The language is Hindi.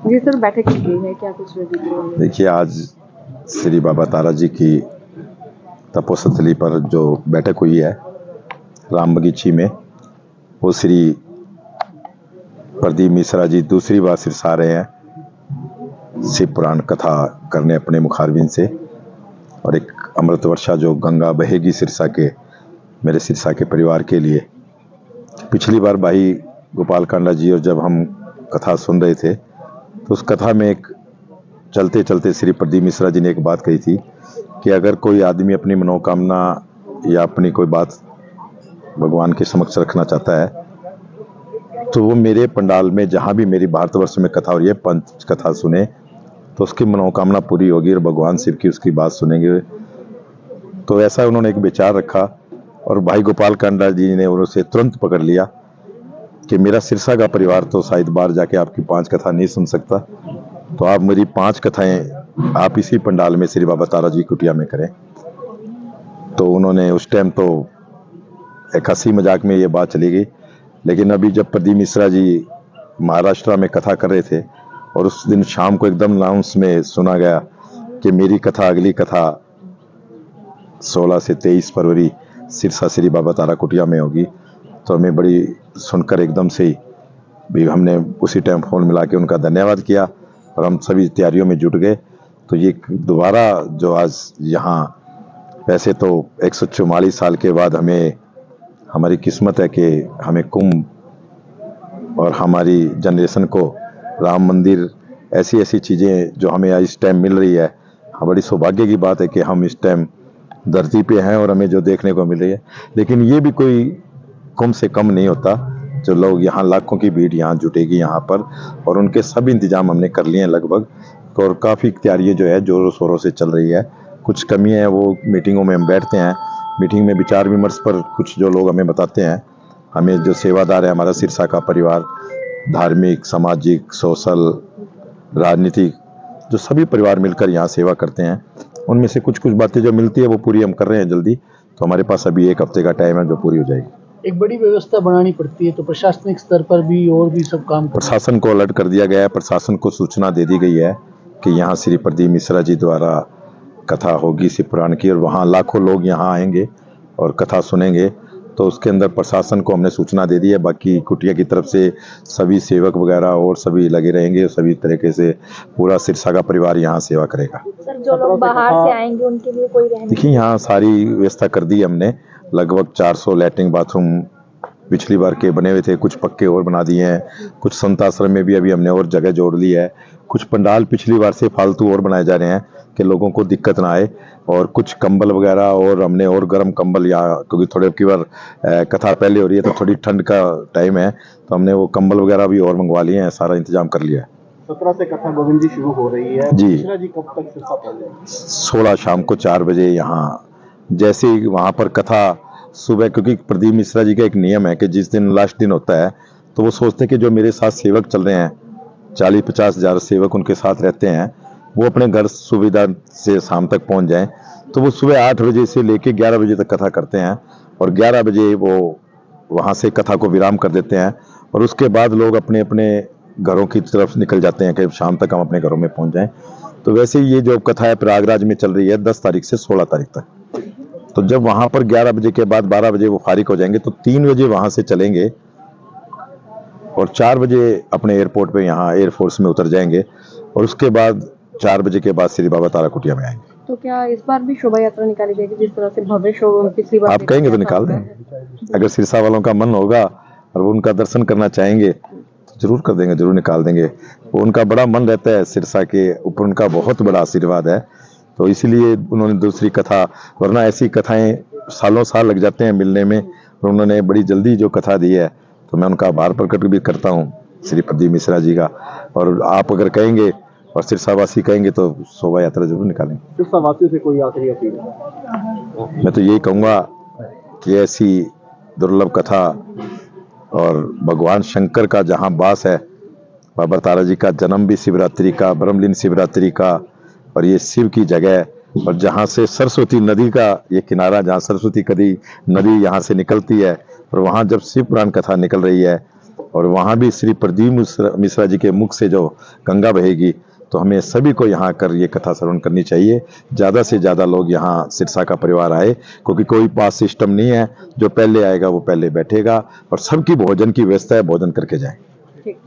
जी सर, बैठक की गई है, क्या कुछ रही? देखिए, आज श्री बाबा तारा जी की तपोस्थली पर जो बैठक हुई है राम बगीची में, वो श्री प्रदीप मिश्रा जी दूसरी बार सिरसा रहे हैं शिव पुराण कथा करने अपने मुखारबिन से। और एक अमृत वर्षा जो गंगा बहेगी सिरसा के, मेरे सिरसा के परिवार के लिए। पिछली बार भाई गोपाल कांडा जी और जब हम कथा सुन रहे थे तो उस कथा में एक चलते चलते श्री प्रदीप मिश्रा जी ने एक बात कही थी कि अगर कोई आदमी अपनी मनोकामना या अपनी कोई बात भगवान के समक्ष रखना चाहता है तो वो मेरे पंडाल में जहाँ भी मेरी भारतवर्ष में कथा हो रही है पंच कथा सुने तो उसकी मनोकामना पूरी होगी और भगवान शिव की उसकी बात सुनेंगे। तो ऐसा उन्होंने एक विचार रखा और भाई गोपाल कांडा जी ने उसे तुरंत पकड़ लिया कि मेरा सिरसा का परिवार तो शायद बाहर जाके आपकी 5 कथा नहीं सुन सकता, तो आप मेरी 5 कथाएं आप इसी पंडाल में श्री बाबा तारा जी कुटिया में करें। तो उन्होंने उस टाइम तो एक हंसी मजाक में ये बात चली गई, लेकिन अभी जब प्रदीप मिश्रा जी महाराष्ट्र में कथा कर रहे थे और उस दिन शाम को एकदम अनाउंस में सुना गया कि मेरी कथा अगली कथा 16 से 23 फरवरी सिरसा श्री बाबा तारा कुटिया में होगी, तो हमें बड़ी सुनकर एकदम से ही भी हमने उसी टाइम फ़ोन मिला के उनका धन्यवाद किया और हम सभी तैयारियों में जुट गए। तो ये दोबारा जो आज यहाँ, वैसे तो 144 साल के बाद हमारी किस्मत है कि हमें कुंभ और हमारी जनरेशन को राम मंदिर ऐसी ऐसी चीज़ें जो हमें इस टाइम मिल रही है, बड़ी सौभाग्य की बात है कि हम इस टाइम धरती पे हैं और हमें जो देखने को मिल रही है। लेकिन ये भी कोई कम से कम नहीं होता जो लोग यहाँ लाखों की भीड़ यहाँ जुटेगी यहाँ पर, और उनके सब इंतजाम हमने कर लिए हैं लगभग। तो और काफ़ी तैयारी जो है जोरों शोरों से चल रही है। कुछ कमियाँ हैं वो मीटिंगों में हम बैठते हैं, मीटिंग में विचार विमर्श पर कुछ जो लोग हमें बताते हैं, हमें जो सेवादार है हमारा सिरसा का परिवार, धार्मिक सामाजिक सोशल राजनीतिक जो सभी परिवार मिलकर यहाँ सेवा करते हैं, उनमें से कुछ कुछ बातें जो मिलती है वो पूरी हम कर रहे हैं जल्दी। तो हमारे पास अभी 1 हफ्ते का टाइम है जो पूरी हो जाएगी। एक बड़ी व्यवस्था बनानी पड़ती है, तो प्रशासनिक स्तर पर भी और भी सब काम प्रशासन को अलर्ट कर दिया गया है। प्रशासन को सूचना दे दी गई है कि यहाँ श्री प्रदीप मिश्रा जी द्वारा कथा होगी शिव पुराण की और वहाँ लाखों लोग यहाँ आएंगे और कथा सुनेंगे। तो उसके अंदर प्रशासन को हमने सूचना दे दी है। बाकी कुटिया की तरफ से सभी सेवक वगैरह और सभी लगे रहेंगे और सभी तरीके से पूरा सिरसा का परिवार यहाँ सेवा करेगा। सर, जो लोग बाहर से आएंगे उनके लिए कोई रहने? देखिए, यहाँ सारी व्यवस्था कर दी हमने। लगभग 400 लैट्रिन बाथरूम पिछली बार के बने हुए थे, कुछ पक्के और बना दिए हैं। कुछ संत आश्रम में भी अभी हमने और जगह जोड़ ली है। कुछ पंडाल पिछली बार से फालतू और बनाए जा रहे हैं कि लोगों को दिक्कत ना आए। और कुछ कंबल वगैरह और हमने और गर्म कंबल यहाँ, क्योंकि थोड़े की बार कथा पहले हो रही है तो थोड़ी ठंड का टाइम है, तो हमने वो कंबल वगैरह भी और मंगवा लिए हैं, सारा इंतजाम कर लिया है। 17 से कथा गोविंद जी शुरू हो रही है जी। मिश्रा जी कब तक सिरसा पहुंचे? 16 शाम को 4 बजे यहाँ, जैसे ही वहाँ पर कथा सुबह, क्योंकि प्रदीप मिश्रा जी का एक नियम है कि जिस दिन लास्ट दिन होता है तो वो सोचते हैं कि जो मेरे साथ सेवक चल रहे हैं 40-50 हज़ार सेवक उनके साथ रहते हैं, वो अपने घर सुविधा से शाम तक पहुँच जाएं। तो वो सुबह 8 बजे से लेके 11 बजे तक कथा करते हैं और 11 बजे वो वहाँ से कथा को विराम कर देते हैं और उसके बाद लोग अपने अपने घरों की तरफ निकल जाते हैं कि शाम तक हम अपने घरों में पहुँच जाएं। तो वैसे ही ये जो कथा है प्रयागराज में चल रही है 10 तारीख से 16 तारीख तक। तो जब वहाँ पर 11 बजे के बाद 12 बजे वो फारिग हो जाएंगे तो 3 बजे वहाँ से चलेंगे और 4 बजे अपने एयरपोर्ट पे यहाँ एयरफोर्स में उतर जाएंगे और उसके बाद 4 बजे के बाद श्री बाबा तारा कुटिया में आएंगे। तो क्या इस बार भी शोभा यात्रा निकाली जाएगी जिस तरह से भव्य शोभा पिछली बार? आप कहेंगे तो निकाल देंगे। अगर सिरसा वालों का मन होगा और वो उनका दर्शन करना चाहेंगे तो जरूर कर देंगे, जरूर निकाल देंगे। वो उनका बड़ा मन रहता है, सिरसा के ऊपर उनका बहुत बड़ा आशीर्वाद है, तो इसलिए उन्होंने दूसरी कथा, वरना ऐसी कथाएं सालों साल लग जाते हैं मिलने में, और उन्होंने बड़ी जल्दी जो कथा दी है तो मैं उनका आभार प्रकट भी करता हूँ श्री प्रदीप मिश्रा जी का। और आप अगर कहेंगे और सिरसावासी कहेंगे तो शोभा यात्रा जरूर निकालेंगे। सिरसावासियों से कोई आखिरी अपील? मैं तो यही कहूँगा कि ऐसी दुर्लभ कथा और भगवान शंकर का जहाँ वास है, बाबा तारा जी का जन्म भी शिवरात्रि का, ब्रह्मलीन शिवरात्रि का, और ये शिव की जगह, और जहाँ से सरस्वती नदी का ये किनारा, जहाँ सरस्वती नदी यहाँ से निकलती है, और वहाँ जब शिव पुराण कथा निकल रही है और वहाँ भी श्री प्रदीप मिश्रा जी के मुख से जो गंगा बहेगी, तो हमें सभी को यहाँ कर ये कथा श्रवण करनी चाहिए। ज़्यादा से ज़्यादा लोग यहाँ सिरसा का परिवार आए, क्योंकि कोई पास सिस्टम नहीं है, जो पहले आएगा वो पहले बैठेगा और सबकी भोजन की व्यवस्था है, भोजन करके जाए। ठीक।